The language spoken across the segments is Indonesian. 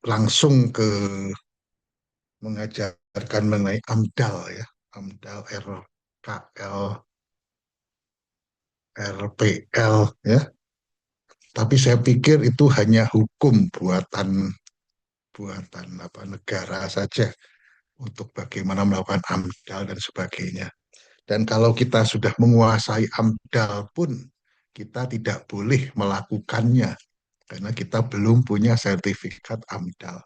langsung ke mengajarkan mengenai AMDAL ya, AMDAL RKL, RPL ya. Tapi saya pikir itu hanya hukum buatan buatan apa negara saja untuk bagaimana melakukan AMDAL dan sebagainya. Dan kalau kita sudah menguasai AMDAL pun kita tidak boleh melakukannya karena kita belum punya sertifikat AMDAL.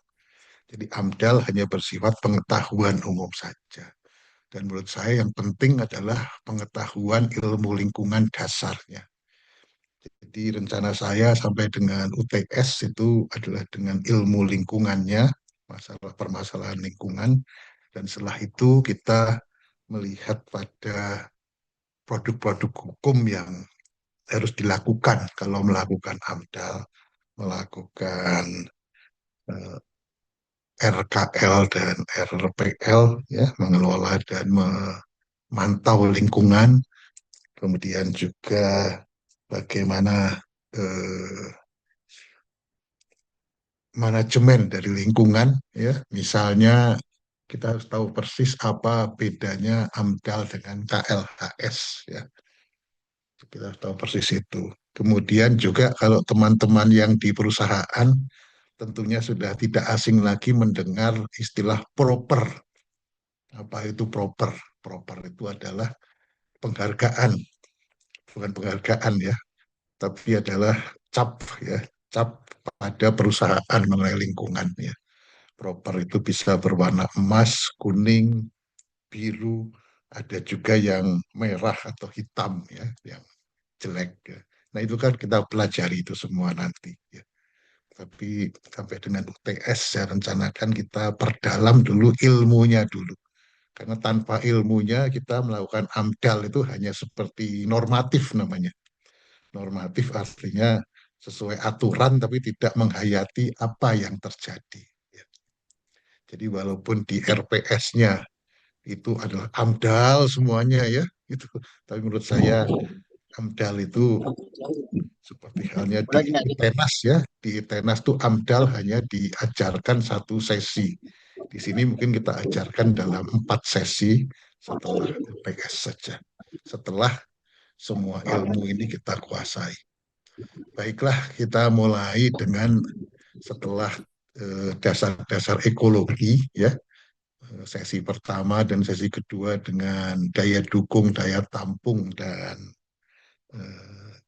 Jadi AMDAL hanya bersifat pengetahuan umum saja. Dan menurut saya yang penting adalah pengetahuan ilmu lingkungan dasarnya. Jadi rencana saya sampai dengan UTS itu adalah dengan ilmu lingkungannya, masalah permasalahan lingkungan, dan setelah itu kita melihat pada produk-produk hukum yang harus dilakukan kalau melakukan AMDAL, melakukan RKL dan RPL, ya, mengelola dan memantau lingkungan, kemudian juga bagaimana eh, manajemen dari lingkungan, ya, misalnya kita harus tahu persis apa bedanya AMDAL dengan KLHS, ya, kita harus tahu persis itu. Kemudian juga kalau teman-teman yang di perusahaan tentunya sudah tidak asing lagi mendengar istilah proper. Apa itu proper? Proper itu adalah penghargaan, bukan penghargaan ya, tapi adalah cap ya, cap pada perusahaan mengenai lingkungan ya. Proper itu bisa berwarna emas, kuning, biru, ada juga yang merah atau hitam ya, yang jelek ya. Nah itu kan kita pelajari itu semua nanti ya. Tapi sampai dengan UTS saya rencanakan kita perdalam dulu ilmunya dulu. Karena tanpa ilmunya kita melakukan AMDAL itu hanya seperti normatif namanya. Normatif artinya sesuai aturan tapi tidak menghayati apa yang terjadi. Ya. Jadi walaupun di RPS-nya itu adalah AMDAL semuanya ya, itu. Tapi menurut saya AMDAL itu seperti halnya di ITENAS ya, di ITENAS tuh AMDAL hanya diajarkan satu sesi. Di sini mungkin kita ajarkan dalam 4 sesi setelah LPS saja. Setelah semua ilmu ini kita kuasai. Baiklah, kita mulai dengan setelah dasar-dasar ekologi ya. Sesi pertama dan sesi kedua dengan daya dukung, daya tampung dan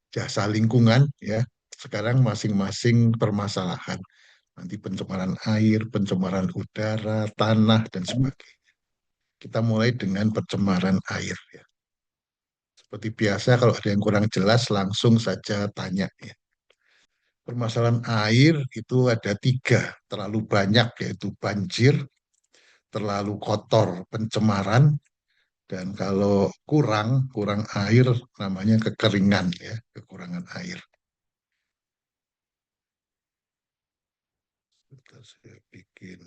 jasa lingkungan ya. Sekarang masing-masing permasalahan. Nanti pencemaran air, pencemaran udara, tanah dan sebagainya. Kita mulai dengan pencemaran air ya. Seperti biasa kalau ada yang kurang jelas langsung saja tanya ya. Permasalahan air itu ada 3, terlalu banyak yaitu banjir, terlalu kotor pencemaran, dan kalau kurang kurang air namanya kekeringan ya, kekurangan air. Bentar, saya bikin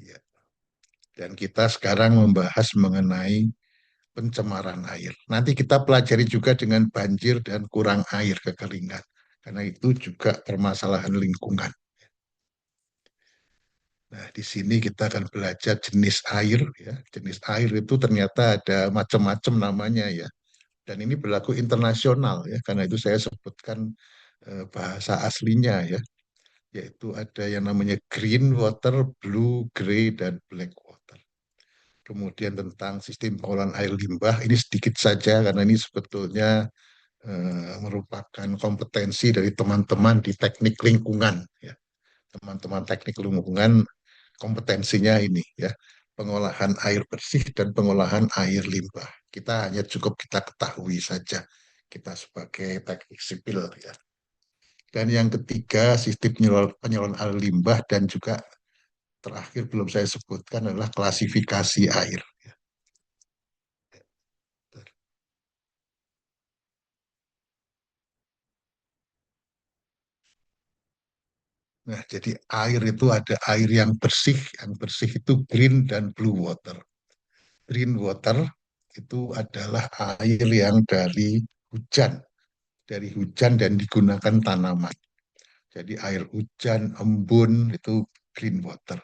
ya. Dan kita sekarang membahas mengenai pencemaran air. Nanti kita pelajari juga dengan banjir dan kurang air, kekeringan. Karena itu juga permasalahan lingkungan. Nah, di sini kita akan belajar jenis air ya. Jenis air itu ternyata ada macam-macam namanya ya. Dan ini berlaku internasional ya. Karena itu saya sebutkan bahasa aslinya ya. Yaitu ada yang namanya green water, blue, gray, dan black water. Kemudian tentang sistem pengolahan air limbah, ini sedikit saja karena ini sebetulnya merupakan kompetensi dari teman-teman di teknik lingkungan ya. Teman-teman teknik lingkungan kompetensinya ini ya, pengolahan air bersih dan pengolahan air limbah. Kita hanya cukup kita ketahui saja kita sebagai teknik sipil ya. Dan yang ketiga sistem penyaluran air limbah dan juga terakhir belum saya sebutkan adalah klasifikasi air. Nah, jadi air itu ada air yang bersih itu green dan blue water. Green water itu adalah air yang dari hujan dan digunakan tanaman. Jadi air hujan, embun itu green water.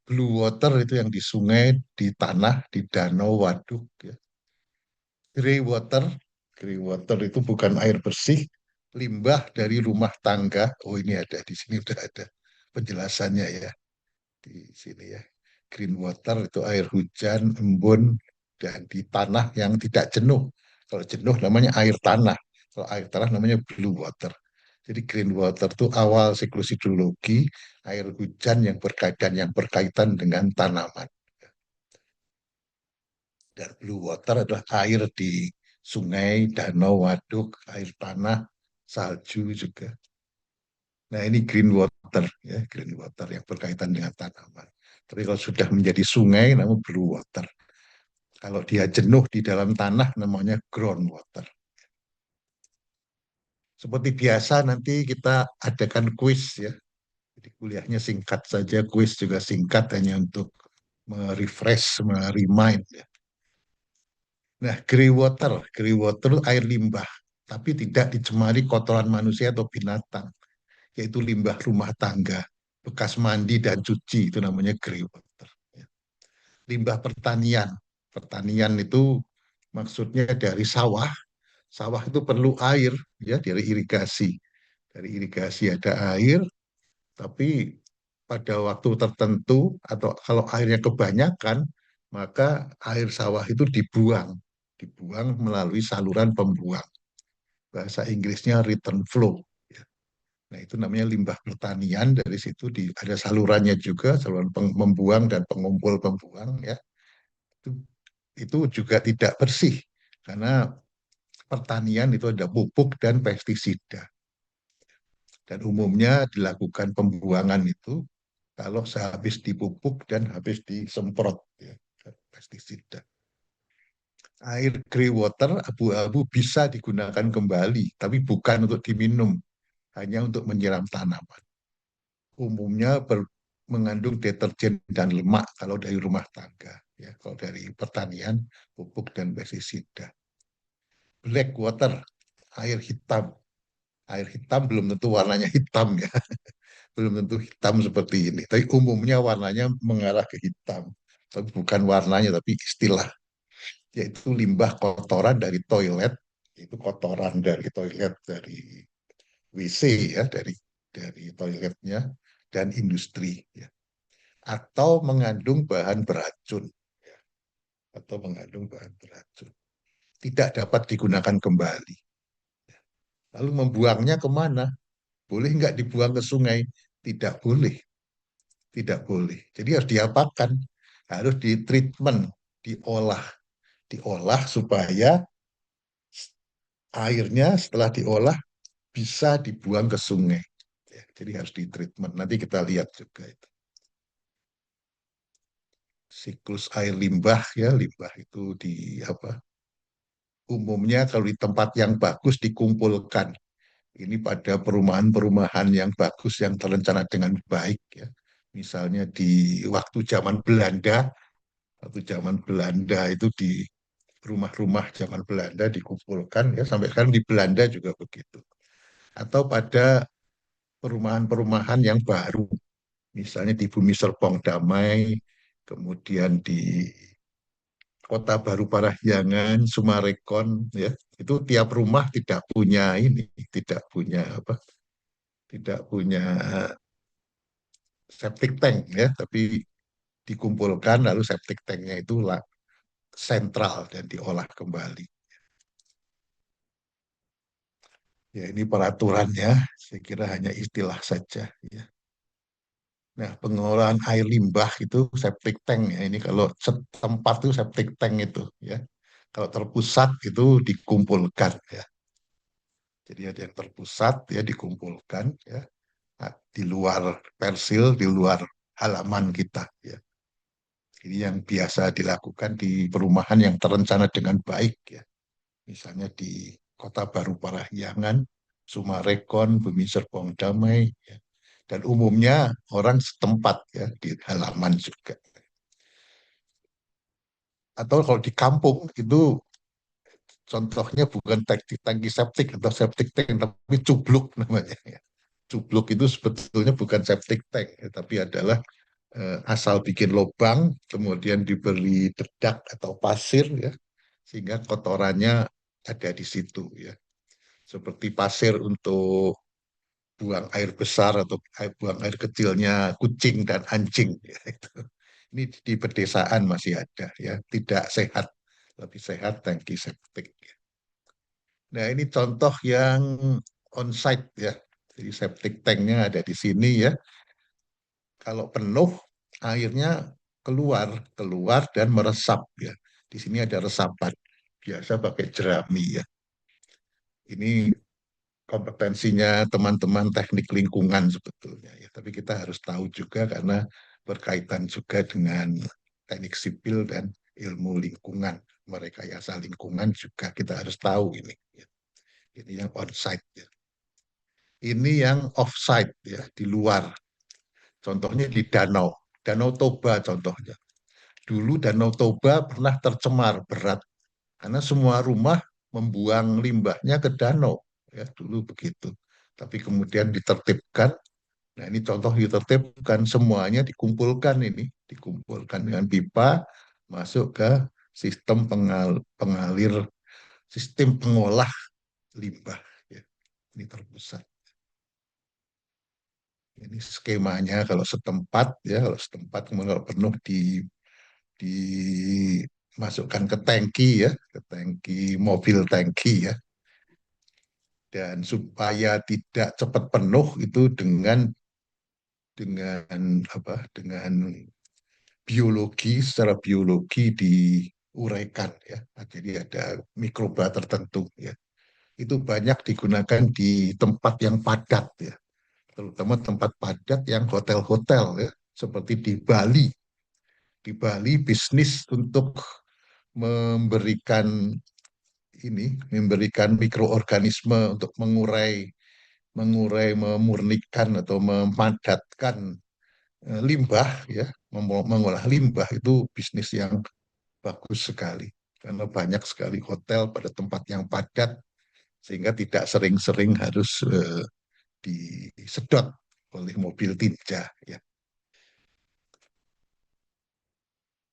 Blue water itu yang di sungai, di tanah, di danau, waduk. Ya. Grey water, grey water itu bukan air bersih, limbah dari rumah tangga. Oh ini ada di sini udah ada penjelasannya ya di sini ya. Green water itu air hujan, embun, dan di tanah yang tidak jenuh. Kalau jenuh namanya air tanah. Kalau air tanah namanya blue water. Jadi green water itu awal siklus hidrologi, air hujan yang berkaitan dengan tanaman. Dan blue water adalah air di sungai, danau, waduk, air tanah, salju juga. Nah, ini green water ya, green water yang berkaitan dengan tanaman. Tapi kalau sudah menjadi sungai namanya blue water. Kalau dia jenuh di dalam tanah namanya ground water. Seperti biasa nanti kita adakan kuis ya. Jadi kuliahnya singkat saja, kuis juga singkat hanya untuk merefresh, meremind ya. Nah, grey water air limbah, tapi tidak dicemari kotoran manusia atau binatang, yaitu limbah rumah tangga, bekas mandi dan cuci, itu namanya grey water. Ya. Limbah pertanian, pertanian itu maksudnya dari sawah, sawah itu perlu air, ya dari irigasi. Dari irigasi ada air, tapi pada waktu tertentu atau kalau airnya kebanyakan, maka air sawah itu dibuang, dibuang melalui saluran pembuang. Bahasa Inggrisnya return flow. Ya. Nah, itu namanya limbah pertanian. Dari situ ada salurannya juga, saluran membuang dan pengumpul pembuang. Ya, itu, itu juga tidak bersih karena pertanian itu ada pupuk dan pestisida. Dan umumnya dilakukan pembuangan itu kalau sehabis dipupuk dan habis disemprot ya, pestisida. Air grey water abu-abu bisa digunakan kembali, tapi bukan untuk diminum, hanya untuk menyiram tanaman. Umumnya mengandung deterjen dan lemak kalau dari rumah tangga, ya. Kalau dari pertanian, pupuk dan pestisida. Black water, air hitam. Air hitam belum tentu warnanya hitam ya, belum tentu hitam seperti ini. Tapi umumnya warnanya mengarah ke hitam. Tapi bukan warnanya, tapi istilah. Yaitu limbah kotoran dari toilet, itu kotoran dari toilet, dari WC ya, dari toiletnya, dan industri. Ya. Atau mengandung bahan beracun. Ya. Atau mengandung bahan beracun. Tidak dapat digunakan kembali. Lalu membuangnya kemana? Boleh nggak dibuang ke sungai? Tidak boleh. Tidak boleh. Jadi harus diapakan? Harus ditreatment, diolah. Diolah supaya airnya setelah diolah bisa dibuang ke sungai. Ya, jadi harus ditreatment. Nanti kita lihat juga itu. Siklus air limbah ya, limbah itu di apa? Umumnya kalau di tempat yang bagus dikumpulkan. Ini pada perumahan-perumahan yang bagus yang terencana dengan baik ya. Misalnya di waktu zaman Belanda itu di rumah-rumah zaman Belanda dikumpulkan ya sampai sekarang di Belanda juga begitu. Atau pada perumahan-perumahan yang baru, misalnya di Bumi Serpong Damai, kemudian di Kota Baru Parahyangan, Sumarekon, ya itu tiap rumah tidak punya ini, tidak punya apa, tidak punya septic tank ya, tapi dikumpulkan lalu septic tanknya itu sentral dan diolah kembali. Ya ini peraturannya, saya kira hanya istilah saja. Ya. Nah, pengelolaan air limbah itu septic tank ya. Ini kalau setempat itu septic tank itu ya. Kalau terpusat itu dikumpulkan ya. Jadi ada yang terpusat ya dikumpulkan ya. Nah, di luar persil, di luar halaman kita ya. Ini yang biasa dilakukan di perumahan yang terencana dengan baik ya. Misalnya di Kota Baru Parahyangan, Sumarekon, Bumi Serpong Damai ya. Dan umumnya orang setempat ya di halaman juga. Atau kalau di kampung itu contohnya bukan tangki septik atau septic tank tapi cubluk namanya ya. Cubluk itu sebetulnya bukan septic tank, ya, tapi adalah asal bikin lubang, kemudian diberi dedak atau pasir, ya, sehingga kotorannya ada di situ, ya. Seperti pasir untuk buang air besar atau buang air kecilnya kucing dan anjing, ya, itu. Ini di pedesaan masih ada, ya, tidak sehat, lebih sehat tangki septic. Nah, ini contoh yang on-site, ya. Jadi septic tanknya ada di sini, ya. Kalau penuh, airnya keluar, keluar dan meresap, ya. Di sini ada resapan. Biasa pakai jerami, ya. Ini kompetensinya teman-teman teknik lingkungan sebetulnya, ya. Tapi kita harus tahu juga karena berkaitan juga dengan teknik sipil dan ilmu lingkungan. Merekayasa lingkungan juga kita harus tahu ini, ya. Ini yang on-site, ya. Ini yang off-site, ya, di luar. Contohnya di danau, Danau Toba contohnya. Dulu Danau Toba pernah tercemar berat karena semua rumah membuang limbahnya ke danau, ya, dulu begitu. Tapi kemudian ditertibkan. Nah, ini contoh ditertibkan, semuanya dikumpulkan, ini dikumpulkan dengan pipa masuk ke sistem pengalir, sistem pengolah limbah, ya. Ini terpusat. Ini skemanya kalau setempat, ya, kalau setempat kemudian kalau penuh dimasukkan ke tangki, ya, ke tangki mobil tangki, ya. Dan supaya tidak cepat penuh itu dengan apa? Dengan secara biologi diuraikan, ya. Nah, jadi ada mikroba tertentu, ya. Itu banyak digunakan di tempat yang padat, ya. Terutama tempat padat yang hotel-hotel, ya. Seperti di Bali. Di Bali bisnis untuk memberikan memberikan mikroorganisme untuk memurnikan atau memadatkan limbah, ya, mengolah limbah itu bisnis yang bagus sekali karena banyak sekali hotel pada tempat yang padat sehingga tidak sering-sering harus disedot oleh mobil tinja, ya.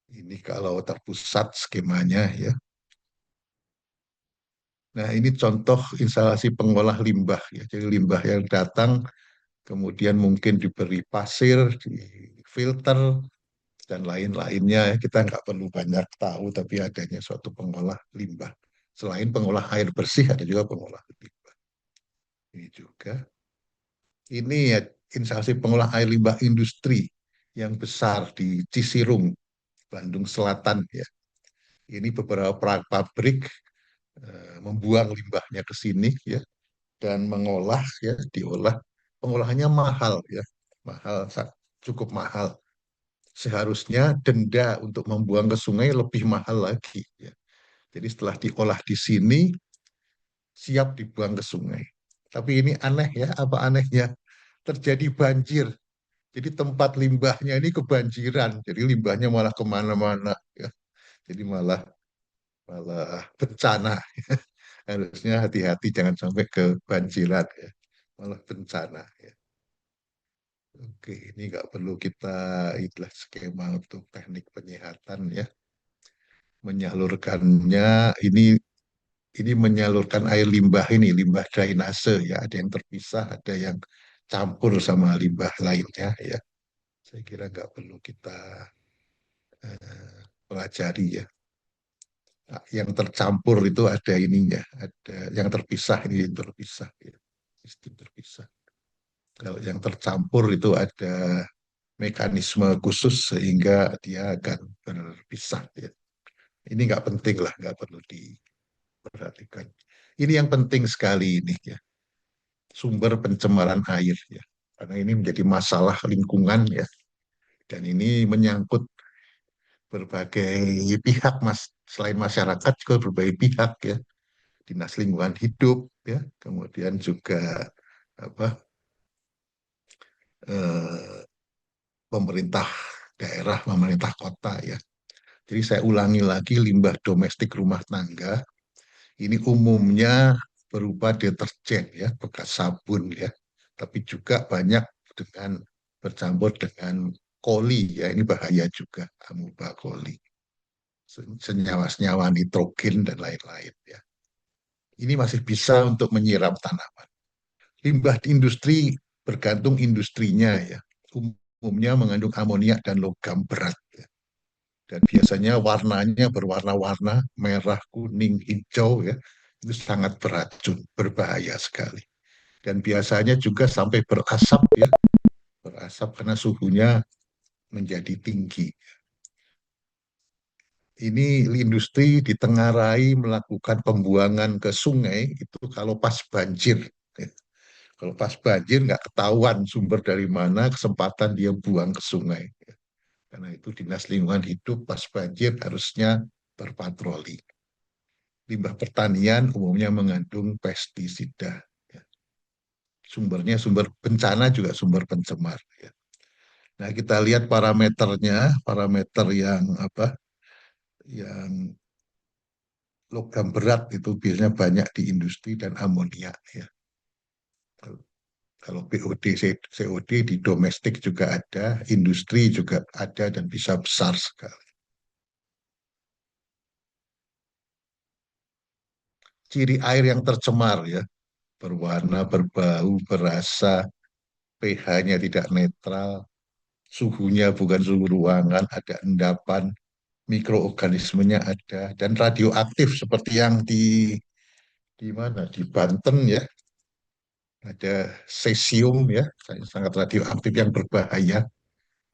Ini kalau terpusat skemanya, ya. Nah, ini contoh instalasi pengolah limbah, ya. Jadi limbah yang datang kemudian mungkin diberi pasir, difilter, dan lain-lainnya, ya. Kita nggak perlu banyak tahu, tapi adanya suatu pengolah limbah. Selain pengolah air bersih, ada juga pengolah limbah. Ini juga. Ini, ya, instalasi pengolah air limbah industri yang besar di Cisirung, Bandung Selatan, ya. Ini beberapa pabrik membuang limbahnya ke sini, ya, dan mengolah, ya, diolah. Pengolahannya mahal, ya, mahal, cukup mahal. Seharusnya denda untuk membuang ke sungai lebih mahal lagi, ya. Jadi setelah diolah di sini, siap dibuang ke sungai. Tapi ini aneh, ya, apa anehnya? Terjadi banjir. Jadi tempat limbahnya ini kebanjiran. Jadi limbahnya malah kemana-mana, ya. Jadi malah malah bencana. Harusnya hati-hati jangan sampai kebanjiran, ya. Malah bencana, ya. Oke, ini nggak perlu kita itulah skema untuk teknik penyihatan, ya. Menyalurkannya ini menyalurkan air limbah, ini limbah drainase, ya. Ada yang terpisah, ada yang campur sama limbah lainnya, ya. Saya kira nggak perlu kita pelajari, ya. Nah, yang tercampur itu ada ininya, ada yang terpisah, ini yang terpisah, ya. Sistem terpisah. Kalau yang tercampur itu ada mekanisme khusus sehingga dia akan berpisah, ya. Ini nggak penting lah, nggak perlu diperhatikan. Ini yang penting sekali ini, ya, sumber pencemaran air, ya, karena ini menjadi masalah lingkungan, ya, dan ini menyangkut berbagai pihak, mas, selain masyarakat juga berbagai pihak, ya, dinas lingkungan hidup, ya, kemudian juga apa eh, pemerintah daerah, pemerintah kota, ya. Jadi saya ulangi lagi, limbah domestik rumah tangga ini umumnya berupa deterjen, ya, bekas sabun, ya, tapi juga banyak dengan bercampur dengan koli ya, ini bahaya juga, amuba koli, senyawa-senyawa nitrogen dan lain-lain ya. Ini masih bisa untuk menyiram tanaman. Limbah di industri bergantung industrinya ya. Umumnya mengandung amoniak dan logam berat ya. Dan biasanya warnanya berwarna-warna merah, kuning, hijau ya. Itu sangat beracun, berbahaya sekali. Dan biasanya juga sampai berasap ya, berasap karena suhunya menjadi tinggi. Ini industri ditengarai melakukan pembuangan ke sungai itu kalau pas banjir. Kalau pas banjir nggak ketahuan sumber dari mana, kesempatan dia buang ke sungai. Karena itu Dinas Lingkungan Hidup pas banjir harusnya berpatroli. Limbah pertanian umumnya mengandung pestisida. Sumbernya sumber bencana juga sumber pencemar. Nah, kita lihat parameternya, parameter yang apa? Yang logam berat itu biasanya banyak di industri dan amonia ya. Kalau BOD, COD di domestik juga ada, industri juga ada dan bisa besar sekali. Ciri air yang tercemar ya, berwarna, berbau, berasa, pH-nya tidak netral, suhunya bukan suhu ruangan, ada endapan, mikroorganismenya ada, dan radioaktif seperti yang di mana di Banten ya, ada cesium ya, sangat radioaktif yang berbahaya,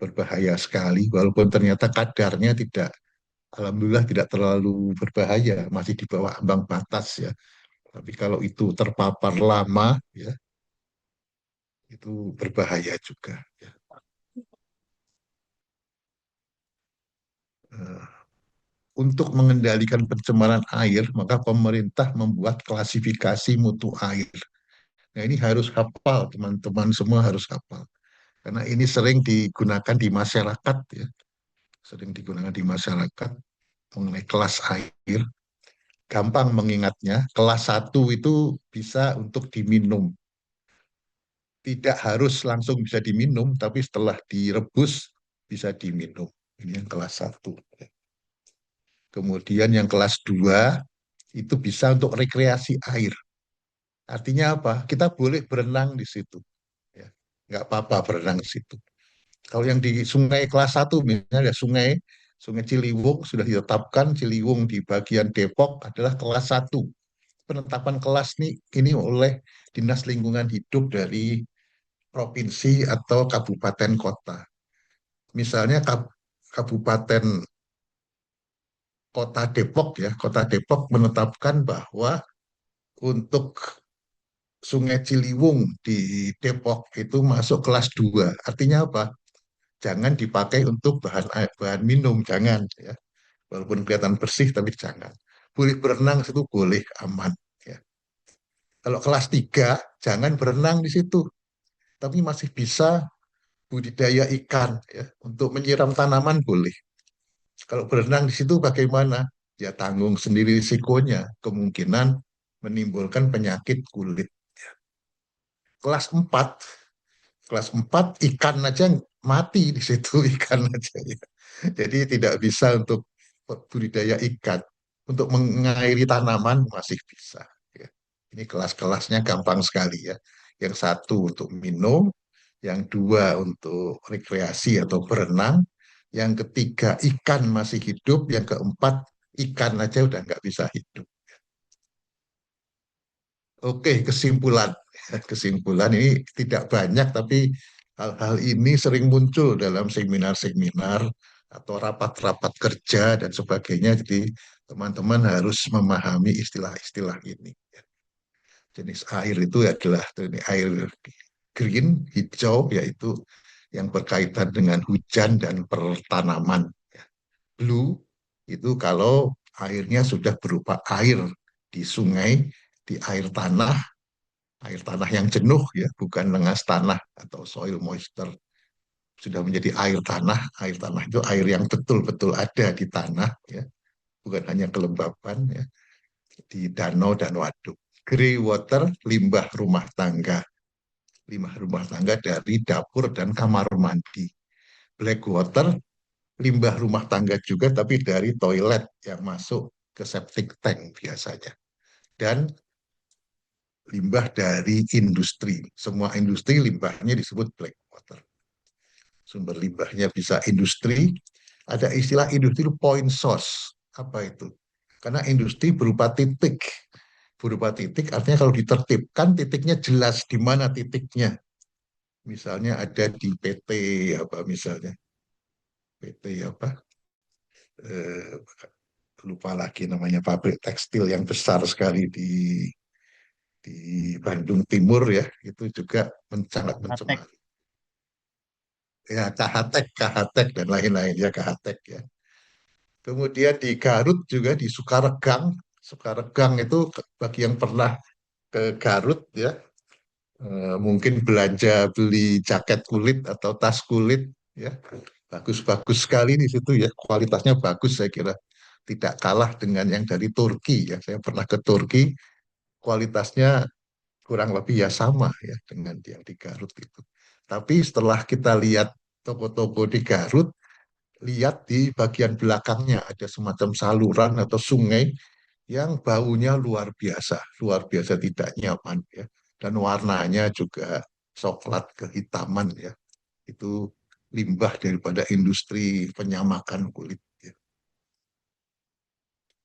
berbahaya sekali, walaupun ternyata kadarnya tidak, alhamdulillah tidak terlalu berbahaya, masih di bawah ambang batas ya. Tapi kalau itu terpapar lama ya, itu berbahaya juga ya. Eh, Untuk mengendalikan pencemaran air, maka pemerintah membuat klasifikasi mutu air. Nah, ini harus hafal, teman-teman semua harus hafal. Karena ini sering digunakan di masyarakat ya, sering digunakan di masyarakat mengenai kelas air. Gampang mengingatnya, kelas satu itu bisa untuk diminum. Tidak harus langsung bisa diminum, tapi setelah direbus bisa diminum. Ini yang kelas satu. Kemudian yang kelas 2 itu bisa untuk rekreasi air. Artinya apa? Kita boleh berenang di situ. Ya. Nggak apa-apa berenang di situ. Kalau yang di sungai kelas satu misalnya ada sungai, Sungai Ciliwung sudah ditetapkan Ciliwung di bagian Depok adalah kelas satu. Penetapan kelas ini oleh Dinas Lingkungan Hidup dari provinsi atau kabupaten kota. Misalnya Kabupaten Kota Depok ya, Kota Depok menetapkan bahwa untuk Sungai Ciliwung di Depok itu masuk kelas 2. Artinya apa? Jangan dipakai untuk bahan minum, jangan ya. Walaupun kelihatan bersih tapi jangan. Boleh berenang situ boleh aman ya. Kalau kelas 3 jangan berenang di situ, tapi masih bisa budidaya ikan ya. Untuk menyiram tanaman boleh. Kalau berenang di situ bagaimana? Ya tanggung sendiri risikonya, kemungkinan menimbulkan penyakit kulit. Kelas 4 ikan aja mati di situ ikan aja ya. Jadi tidak bisa untuk budidaya ikan. Untuk mengairi tanaman masih bisa. Ya. Ini kelas-kelasnya gampang sekali ya. Yang satu untuk minum, yang dua untuk rekreasi atau berenang, yang ketiga ikan masih hidup, yang keempat ikan aja udah nggak bisa hidup. Oke, kesimpulan. Kesimpulan ini tidak banyak, tapi hal-hal ini sering muncul dalam seminar-seminar atau rapat-rapat kerja dan sebagainya. Jadi teman-teman harus memahami istilah-istilah ini. Jenis air itu adalah jenis air green, hijau, yaitu yang berkaitan dengan hujan dan pertanaman. Blue itu kalau airnya sudah berupa air di sungai, di air tanah yang jenuh ya, bukan lengas tanah atau soil moisture, sudah menjadi air tanah itu air yang betul-betul ada di tanah ya, bukan hanya kelembapan ya, di danau dan waduk. Grey water limbah rumah tangga. limbah rumah tangga dari dapur dan kamar mandi. Black water, limbah rumah tangga juga, tapi dari toilet yang masuk ke septic tank biasanya. Dan limbah dari industri. Semua industri limbahnya disebut black water. Sumber limbahnya bisa industri, ada istilah industri point source. Apa itu? Karena industri berupa titik. Berupa titik artinya kalau ditertibkan titiknya jelas di mana titiknya. Misalnya ada di PT apa misalnya PT apa eh, lupa lagi namanya pabrik tekstil yang besar sekali di Bandung Timur ya itu juga sangat Atek. mencemari ya KHTek dan lain-lain ya KHTek ya. Kemudian di Garut juga di Sukaregang. Sukaregang itu bagi yang pernah ke Garut ya, mungkin belanja beli jaket kulit atau tas kulit ya. Bagus-bagus sekali di situ ya. Kualitasnya bagus saya kira. Tidak kalah dengan yang dari Turki ya. Saya pernah ke Turki, kualitasnya kurang lebih ya sama ya dengan yang di Garut itu. Tapi setelah kita lihat toko-toko di Garut, lihat di bagian belakangnya ada semacam saluran atau sungai yang baunya luar biasa tidak nyaman ya. Dan warnanya juga coklat kehitaman ya. Itu limbah daripada industri penyamakan kulit ya.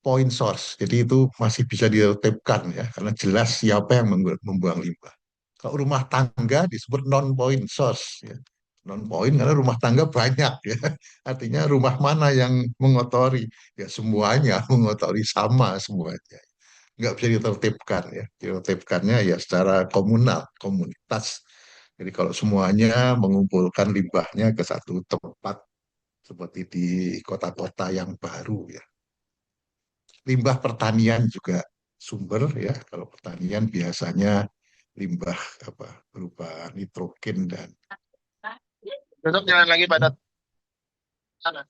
Point source. Jadi itu masih bisa ditertibkan ya, karena jelas siapa yang membuang limbah. Kalau rumah tangga disebut non-point source ya. Non-point karena rumah tangga banyak ya. Artinya rumah mana yang mengotori? Ya semuanya mengotori sama semuanya. Nggak bisa ditertibkan ya. Ditertibkannya ya secara komunal, komunitas. Jadi kalau semuanya mengumpulkan limbahnya ke satu tempat seperti di kota-kota yang baru ya. Limbah pertanian juga sumber ya. Kalau pertanian biasanya limbah apa berupa nitrogen dan Tutup jalan lagi amonium. pada sana.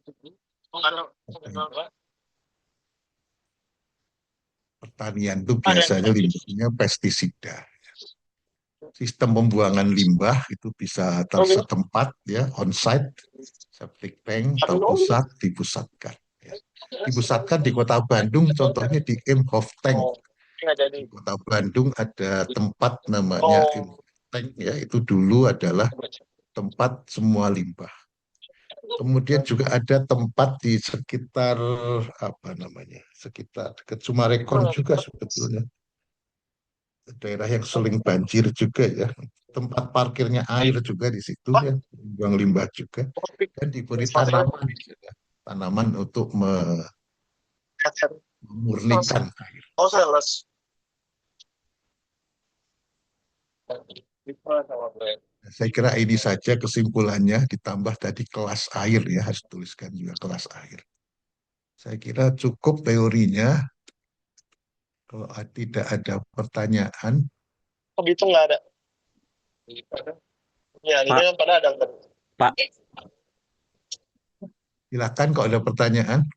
Oh, Pertanian itu ada yang biasanya limbahnya pestisida. Sistem pembuangan limbah itu bisa oh gitu. tersetempat ya, on-site, septic tank Aduh. terpusat, dipusatkan. Ya. Dipusatkan di Kota Bandung, contohnya di Imhof Tank. Oh, nggak jadi. Di Kota Bandung ada tempat namanya Oh, Imhof Tank ya, itu dulu adalah tempat semua limbah. Kemudian juga ada tempat di sekitar apa namanya, sekitar dekat Sumarekon juga sebetulnya daerah yang sering banjir juga ya. Tempat parkirnya air juga di situ Pak, ya, buang limbah juga dan diberi tanaman ya. Tanaman untuk memurnikan air. oh sales. Saya kira ini saja kesimpulannya ditambah tadi kelas air ya, harus tuliskan juga kelas air. Saya kira cukup teorinya. Kalau tidak ada pertanyaan, Oh gitu nggak ada. Ya, ini Pak, kan pada ada kan. Pak, silakan kalau ada pertanyaan.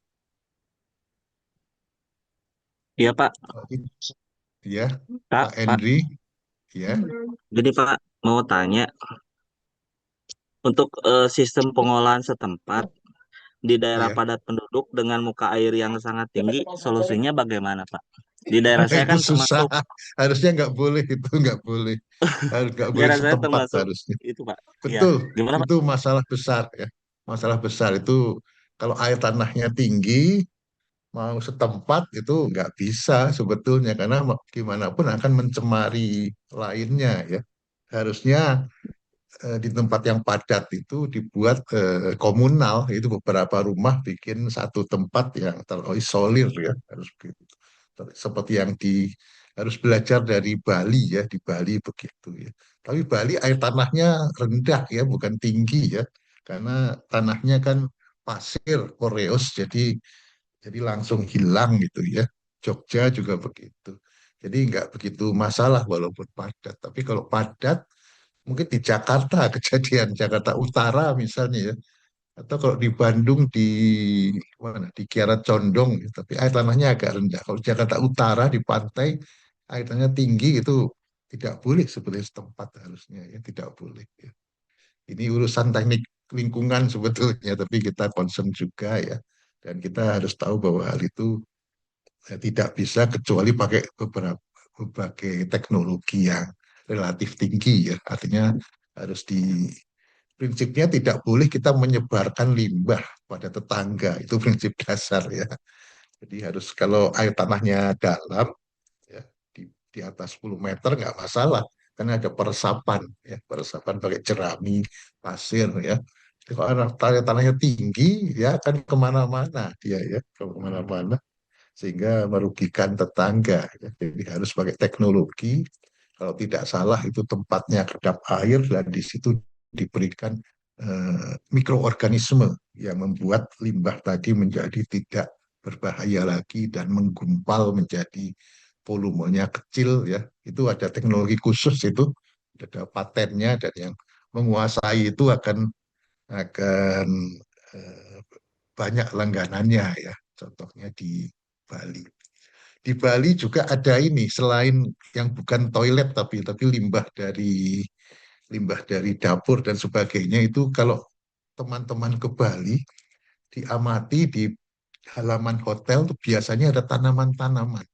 iya Pak, Ya, Pak, Pak Pak. Henry, ya. Jadi Pak mau tanya untuk sistem pengolahan setempat di daerah Ya, padat penduduk dengan muka air yang sangat tinggi, solusinya bagaimana Pak? Di daerah saya itu kan susah. termasuk, Harusnya nggak boleh itu nggak boleh. Harus nggak boleh daerah saya setempat termasuk harusnya. itu Pak. Ya, Betul, gimana Pak? itu masalah besar ya. Masalah besar itu kalau air tanahnya tinggi mau setempat itu nggak bisa sebetulnya karena gimana pun akan mencemari lainnya ya. Harusnya di tempat yang padat itu dibuat komunal, itu beberapa rumah bikin satu tempat yang terisolir ya, harus begitu. Seperti yang harus belajar dari Bali ya, di Bali begitu ya. Tapi Bali air tanahnya rendah ya, bukan tinggi ya, karena tanahnya kan pasir, koreus, jadi langsung hilang gitu ya. Jogja juga begitu. Jadi nggak begitu masalah walaupun padat. Tapi kalau padat mungkin di Jakarta kejadian Jakarta Utara misalnya ya atau kalau di Bandung di mana di Kiara Condong ya, tapi air tanahnya agak rendah kalau Jakarta Utara di pantai air tanahnya tinggi itu tidak boleh sebenarnya setempat harusnya ya, tidak boleh ya. Ini urusan teknik lingkungan sebetulnya, tapi kita concern juga ya. Dan kita harus tahu bahwa hal itu tidak bisa kecuali pakai berbagai teknologi yang relatif tinggi ya. Artinya harus prinsipnya tidak boleh kita menyebarkan limbah pada tetangga. Itu prinsip dasar ya. Jadi harus kalau air tanahnya dalam ya di atas 10 meter nggak masalah karena ada peresapan ya, peresapan pakai jerami, pasir ya. Jadi kalau tanahnya tinggi ya akan kemana-mana dia ya, kemana-mana sehingga merugikan tetangga ya. Jadi harus pakai teknologi. Kalau tidak salah itu tempatnya kedap air dan di situ diberikan mikroorganisme yang membuat limbah tadi menjadi tidak berbahaya lagi dan menggumpal menjadi volumenya kecil ya. Itu ada teknologi khusus itu, ada patennya dan yang menguasai itu akan eh, banyak langganannya ya. Contohnya di Bali. Di Bali juga ada ini selain yang bukan toilet tapi limbah dari dapur dan sebagainya itu kalau teman-teman ke Bali diamati di halaman hotel tuh biasanya ada tanaman-tanaman,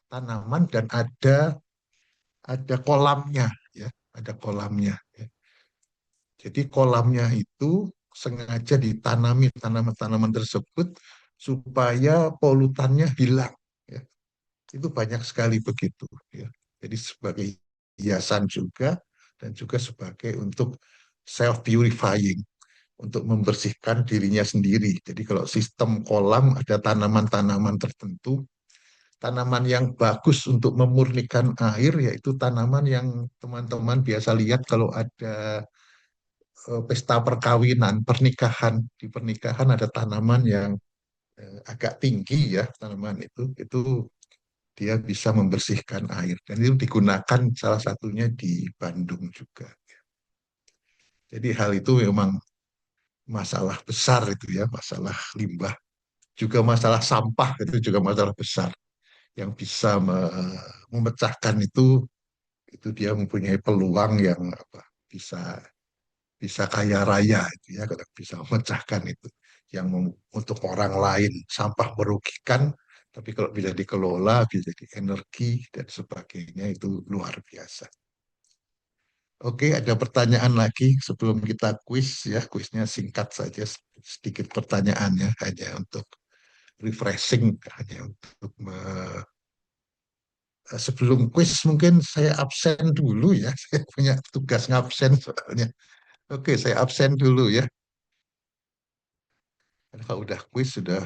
tanaman dan ada kolamnya ya, ada kolamnya. Ya. Jadi kolamnya itu sengaja ditanami tanaman-tanaman tersebut supaya polutannya hilang. Ya. Itu banyak sekali begitu. Ya. Jadi sebagai hiasan juga dan juga sebagai untuk self purifying untuk membersihkan dirinya sendiri. Jadi kalau sistem kolam ada tanaman-tanaman tertentu, tanaman yang bagus untuk memurnikan air yaitu tanaman yang teman-teman biasa lihat kalau ada pesta perkawinan, pernikahan. Di pernikahan ada tanaman yang agak tinggi ya, tanaman itu dia bisa membersihkan air dan itu digunakan salah satunya di Bandung juga. Jadi hal itu memang masalah besar itu ya, masalah limbah, juga masalah sampah itu juga masalah besar yang bisa memecahkan itu dia mempunyai peluang yang apa, bisa bisa kaya raya itu ya kalau bisa memecahkan itu yang untuk orang lain sampah merugikan tapi kalau bisa dikelola bisa jadi energi dan sebagainya itu luar biasa. Oke, ada pertanyaan lagi sebelum kita kuis ya, kuisnya singkat saja sedikit pertanyaannya hanya untuk refreshing hanya untuk sebelum kuis mungkin saya absen dulu ya. Saya punya tugas ngabsen soalnya. Oke, saya absen dulu ya. Karena kalau udah kuis sudah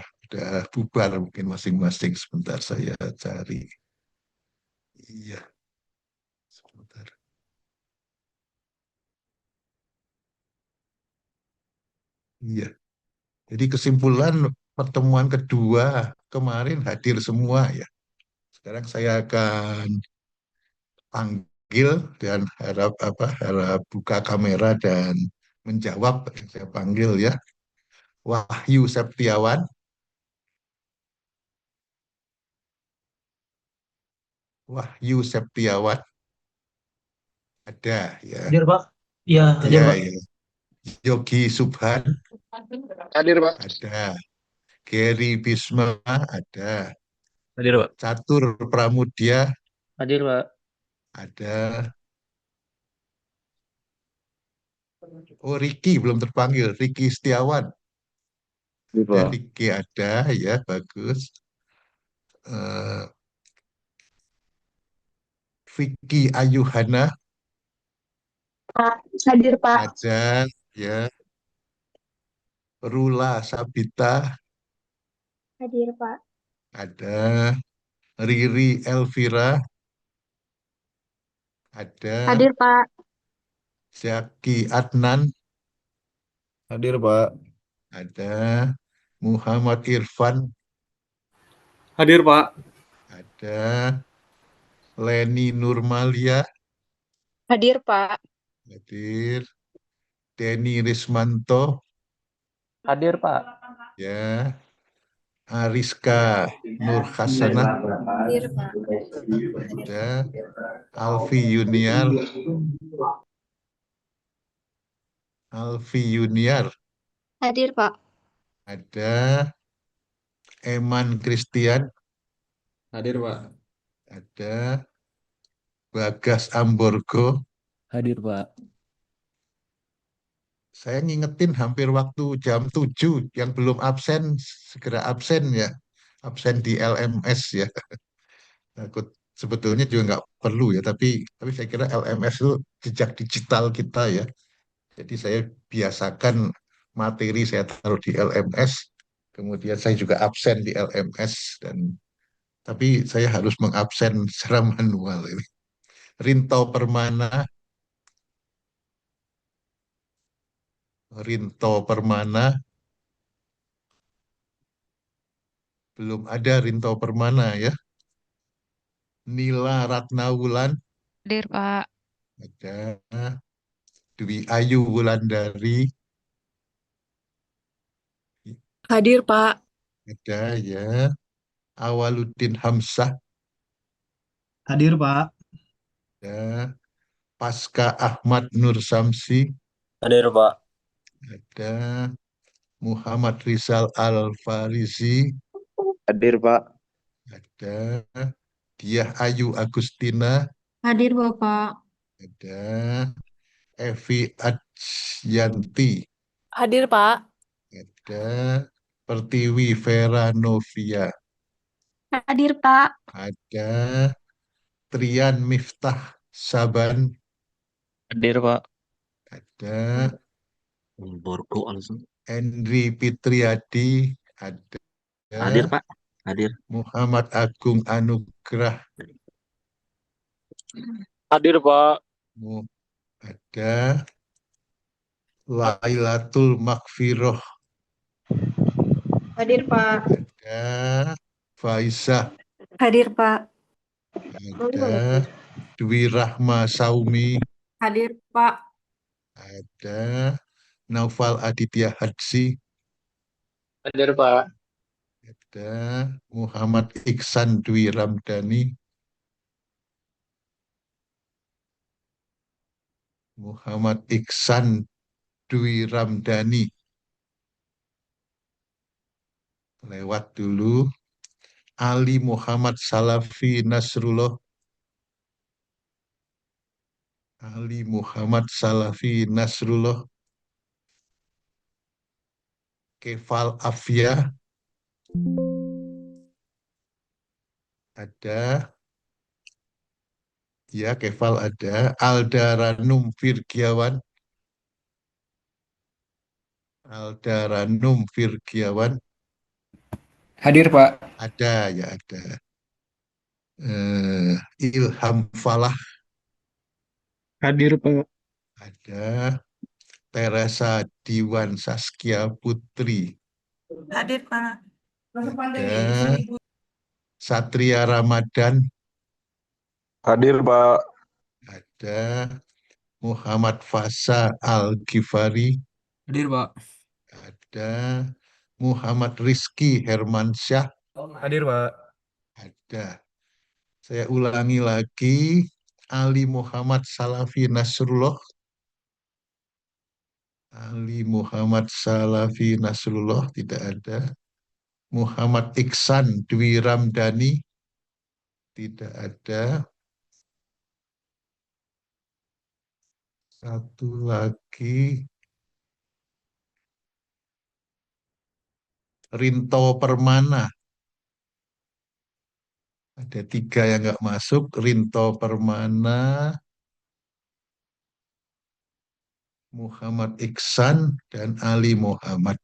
bubar mungkin masing-masing. Sebentar saya cari. Iya, sebentar. Iya. Jadi kesimpulan pertemuan kedua kemarin hadir semua ya. Sekarang saya akan panggil dan harap buka kamera dan menjawab. Saya panggil ya. Wahyu Septiawan, Wahyu Septiawan ada ya. Hadir, Pak. Iya, hadir, Ya, Pak. ya. Yogi Subhan Hadir, Pak. ada. Gary Bisma ada. Hadir, Pak. Catur Pramudia Hadir, Pak. ada. Oh, Ricky belum terpanggil. Ricky Setiawan. Hadir, Ya, Pak. Ricky ada ya, bagus. Eh, Vicky Ayuhana Pak. Hadir, Pak. ada ya. Rula Sabita Hadir, Pak. ada. Riri Elvira ada. Hadir, Pak. Zaki Adnan Hadir, Pak. ada. Muhammad Irfan Hadir, Pak. ada. Leni Nurmalia Hadir, Pak. hadir. Denny Rismanto Hadir, Pak. ya. Ariska Nur Hasanah, Hadir, Pak. ada Alfi Yuniar, Hadir, Pak. ada Eman Christian, Hadir, Pak. ada Bagas Amborgo. Hadir, Pak. Saya ngingetin hampir waktu jam 7 yang belum absen, segera absen ya. Absen di LMS ya. Takut sebetulnya juga nggak perlu ya, tapi saya kira LMS itu jejak digital kita ya. Jadi saya biasakan materi saya taruh di LMS, kemudian saya juga absen di LMS tapi saya harus mengabsen secara manual ini. Rinto Permana, belum ada Rinto Permana ya. Nila Ratnawulan, Hadir, Pak. ada Dwi Ayu Wulandari, Hadir, Pak. ada ya. Awaluddin Hamzah, Hadir, Pak. ada Pasca Ahmad Nur Samsi, Hadir, Pak. ada Muhammad Rizal Al-Farizi, Hadir, Pak. ada Diah Ayu Agustina, Hadir, Bapak. ada Evi Adjanti, Hadir, Pak. ada Pertiwi Vera Novia, Hadir, Pak. ada Trian Miftah Saban, Hadir, Pak. ada Borgo langsung. Endri Fitriadi, ada Hadir, Pak. Hadir. Muhammad Agung Anugrah, Hadir, Pak. ada Lailatul Makfiroh, Hadir, Pak. ada Faizah, Hadir, Pak. ada Dwi Rahma Saumi, Hadir, Pak. ada Naufal Aditya Hadzi, Hadir, Pak. ada Muhammad Iksan Dwi Ramdhani, Muhammad Iksan Dwi Ramdhani, lewat dulu. Ali Muhammad Salafi Nasrullah, Ali Muhammad Salafi Nasrullah, Kefal Afia, ada ya Kefal ada, Aldaranum Virgiawan, Aldaranum Virgiawan, Hadir, Pak. ada ya ada. Ilham Falah, Hadir, Pak. ada. Teresa Diwan Saskia Putri, Hadir, Pak. ada. Satria Ramadan, Hadir, Pak. ada. Muhammad Fasa Al-Ghifari, Hadir, Pak. ada. Muhammad Rizky Hermansyah, Hadir, Pak. ada. Saya ulangi lagi, Ali Muhammad Salafi Nasrullah, Ali Muhammad Salafi Nasrullah tidak ada. Muhammad Iksan Dwi Ramdhani tidak ada. Satu lagi, Rinto Permana. Ada 3 yang nggak masuk, Rinto Permana, Muhammad Iksan, dan Ali Muhammad.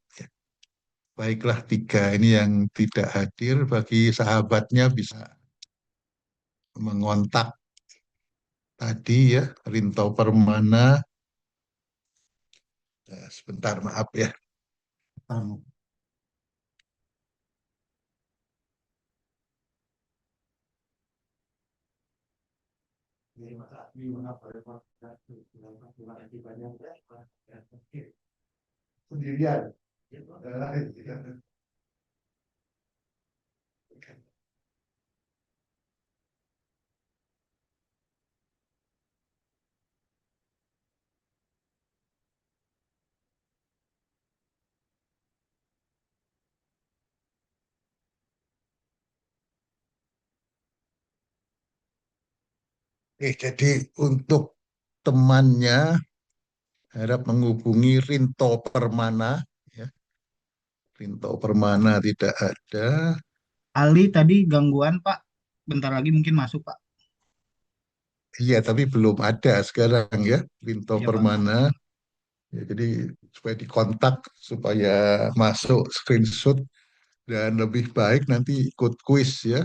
Baiklah 3 ini yang tidak hadir, bagi sahabatnya bisa mengontak tadi ya, Rinto Permana. Sebentar maaf ya. Sendirian. Jadi untuk temannya harap menghubungi Rinto Permana. Ya, Rinto Permana tidak ada. Ali tadi gangguan Pak. Bentar lagi mungkin masuk Pak. Iya, tapi belum ada sekarang ya, Rinto Iya Pak. Permana. Ya, jadi supaya dikontak, supaya masuk screenshot dan lebih baik nanti ikut kuis ya.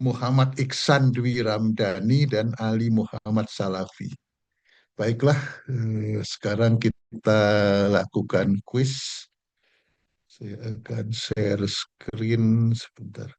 Muhammad Iksan Dwi Ramdhani dan Ali Muhammad Salafi. Baiklah, sekarang kita lakukan kuis. Saya akan share screen sebentar.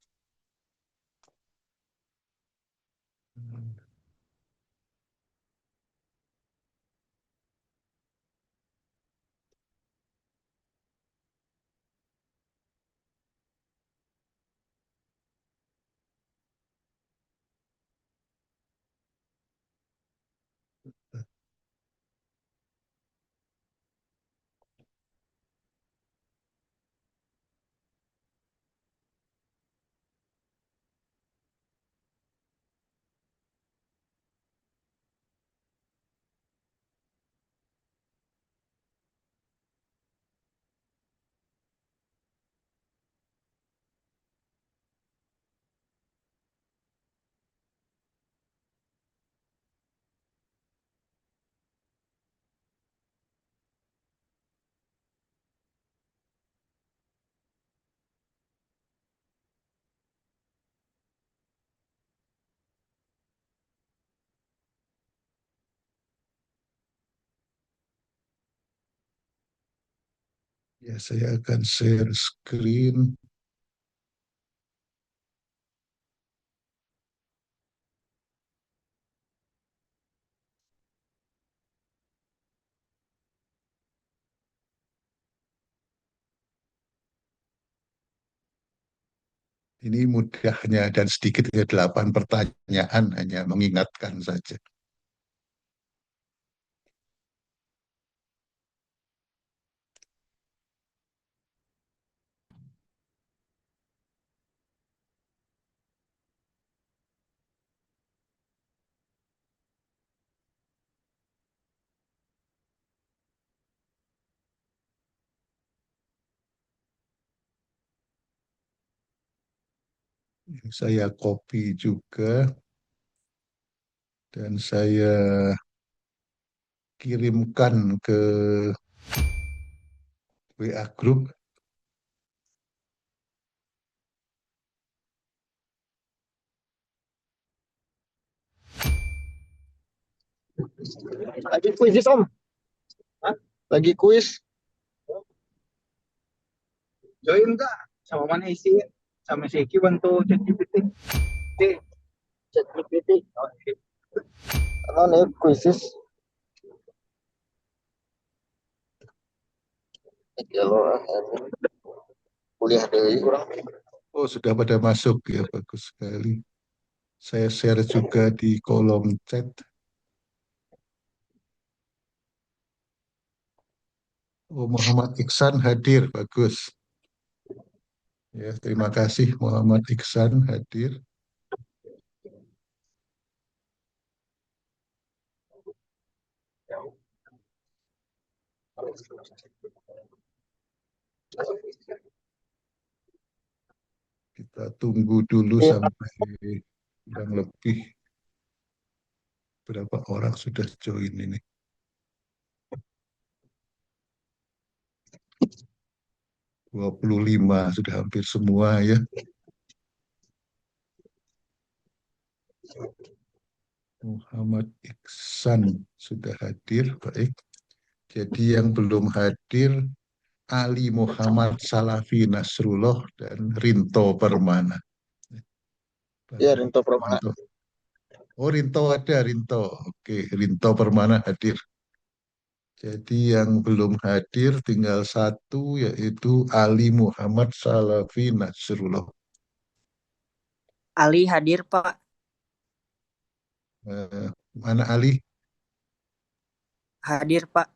Ya, saya akan share screen. Ini mudahnya dan sedikit ya 8 pertanyaan, hanya mengingatkan saja. Saya copy juga dan saya kirimkan ke WA Group. Lagi kuis, Om. Hah? Lagi kuis. Join nggak? Sama mana isi? Sama si Eki bantu ChatGPT. ChatGPT. Oke. Karena nih kuisis. Kalau kuliah dari orang. Oh, sudah pada masuk ya, bagus sekali. Saya share juga di kolom chat. Oh, Muhammad Iksan hadir, bagus. Ya, terima kasih Muhammad Iksan hadir. Kita tunggu dulu sampai kurang lebih berapa orang sudah join ini. Dua 25 sudah hampir semua ya. Muhammad Iksan sudah hadir, baik. Jadi yang belum hadir Ali Muhammad Salafi Nasrullah dan Rinto Permana. Ya, Rinto Permana. Oh, Rinto ada, Rinto. Oke, Rinto Permana hadir. Jadi yang belum hadir tinggal satu, yaitu Ali Muhammad Salafi Nasrullah. Ali hadir, Pak. Mana Ali? Hadir, Pak.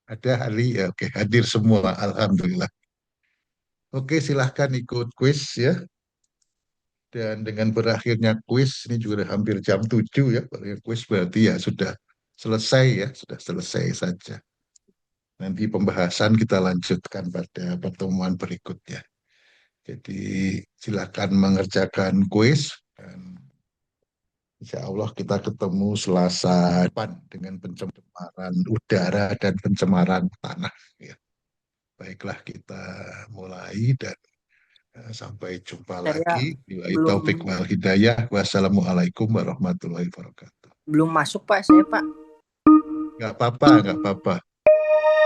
Ada Ali, ya oke, hadir semua, Alhamdulillah. Oke, silahkan ikut kuis ya. Dan dengan berakhirnya kuis, ini juga udah hampir jam 7 ya, berakhir kuis berarti ya sudah selesai ya, sudah selesai saja. Nanti pembahasan kita lanjutkan pada pertemuan berikutnya. Jadi silakan mengerjakan kuis dan insya Allah kita ketemu Selasa depan dengan pencemaran udara dan pencemaran tanah. Ya. Baiklah kita mulai dan sampai jumpa Saya lagi. Billahi belum taufik wal hidayah. Wassalamualaikum warahmatullahi wabarakatuh. belum masuk Pak, saya Pak. Nggak apa-apa, nggak apa-apa.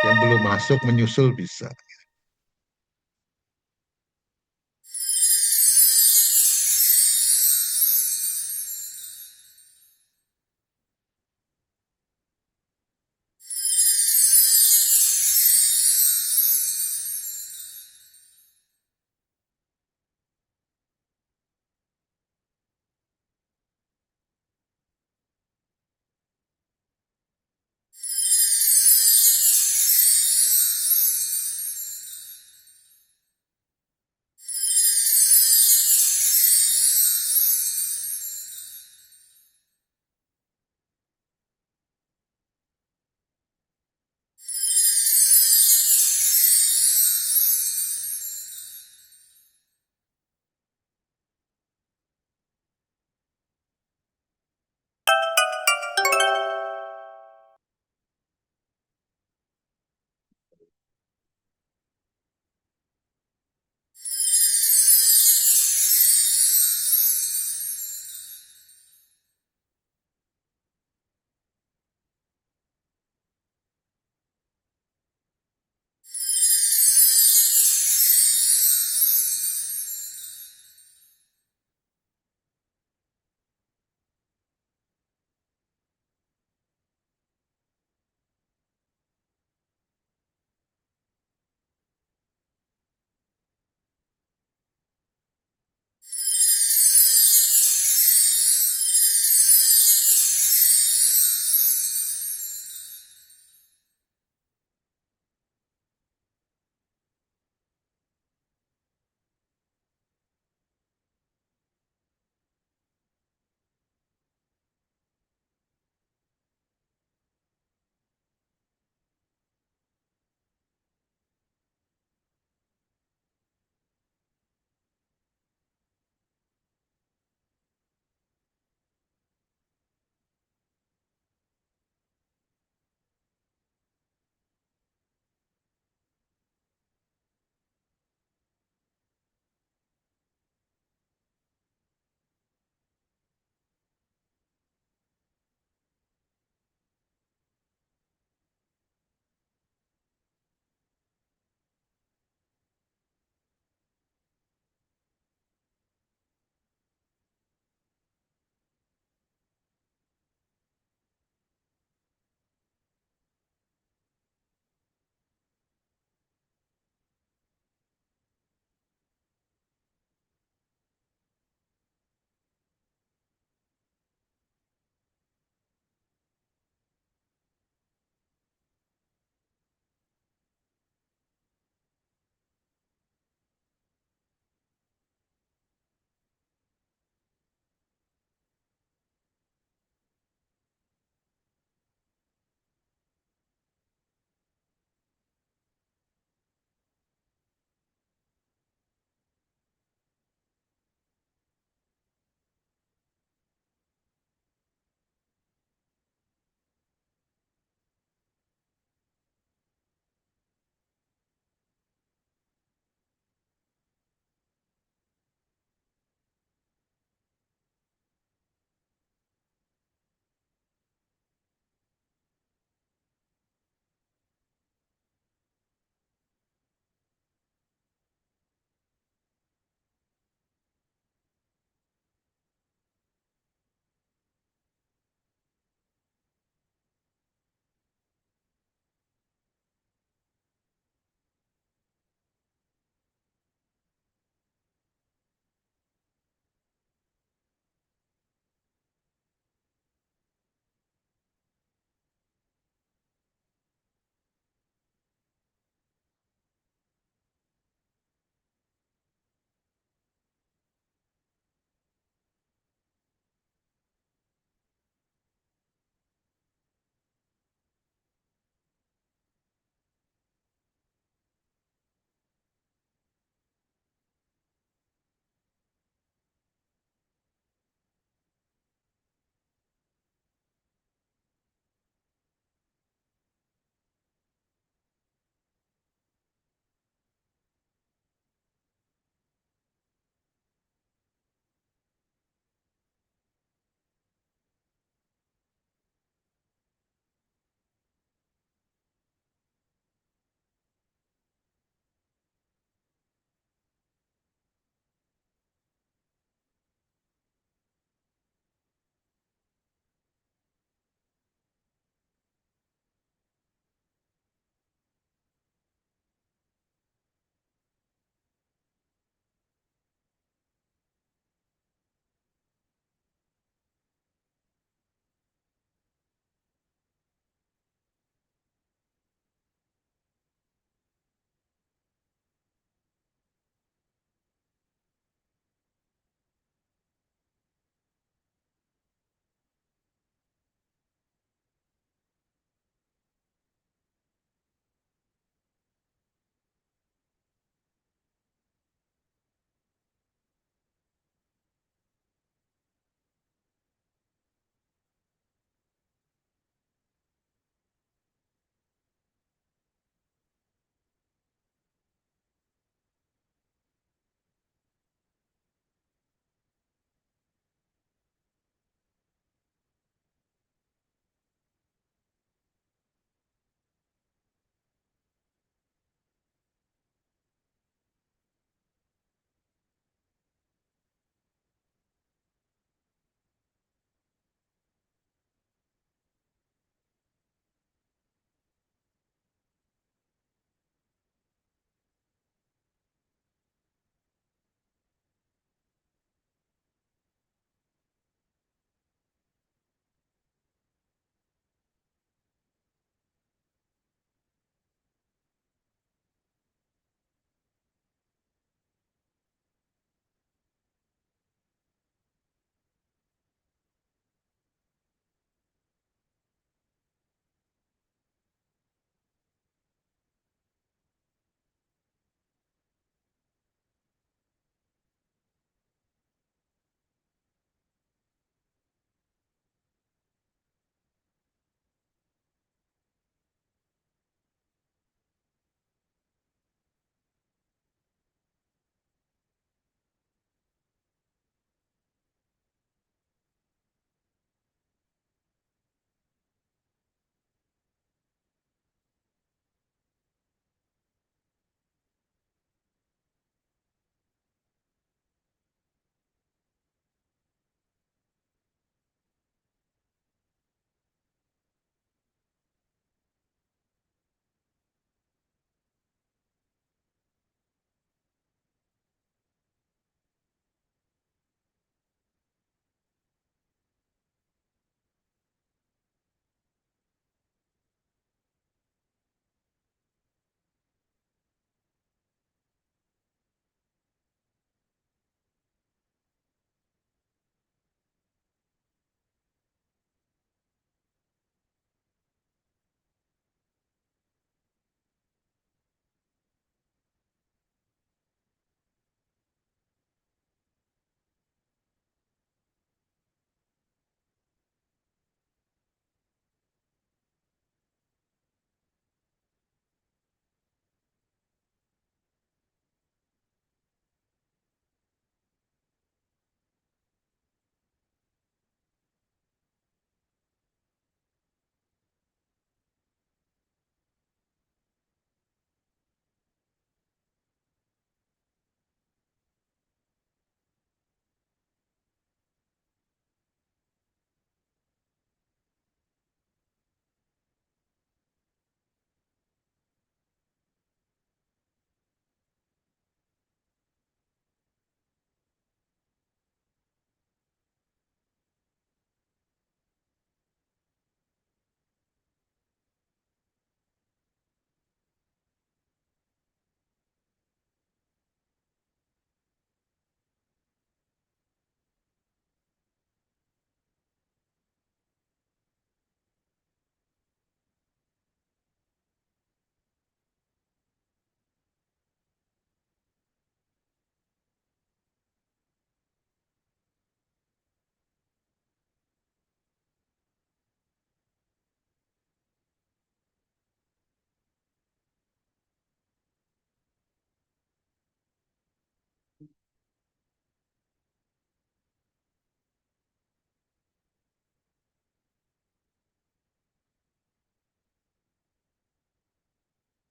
Yang belum masuk menyusul bisa.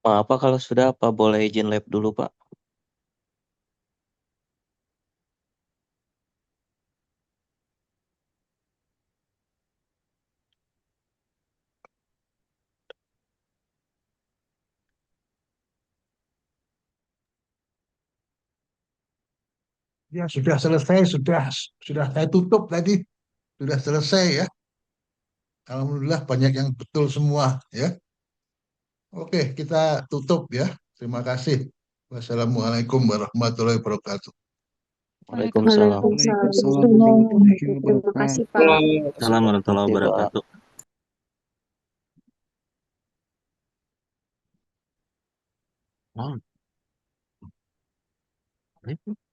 Maaf Pak, kalau sudah apa boleh izin lab dulu Pak? Ya sudah selesai, sudah saya tutup tadi, sudah selesai ya. Alhamdulillah banyak yang betul semua ya. Oke, kita tutup ya. Terima kasih. Wassalamualaikum warahmatullahi wabarakatuh. Waalaikumsalam. Waalaikumsalam warahmatullahi Terima kasih, wabarakatuh. Pak. Assalamualaikum warahmatullahi Terima kasih, Pak. wabarakatuh. Oh.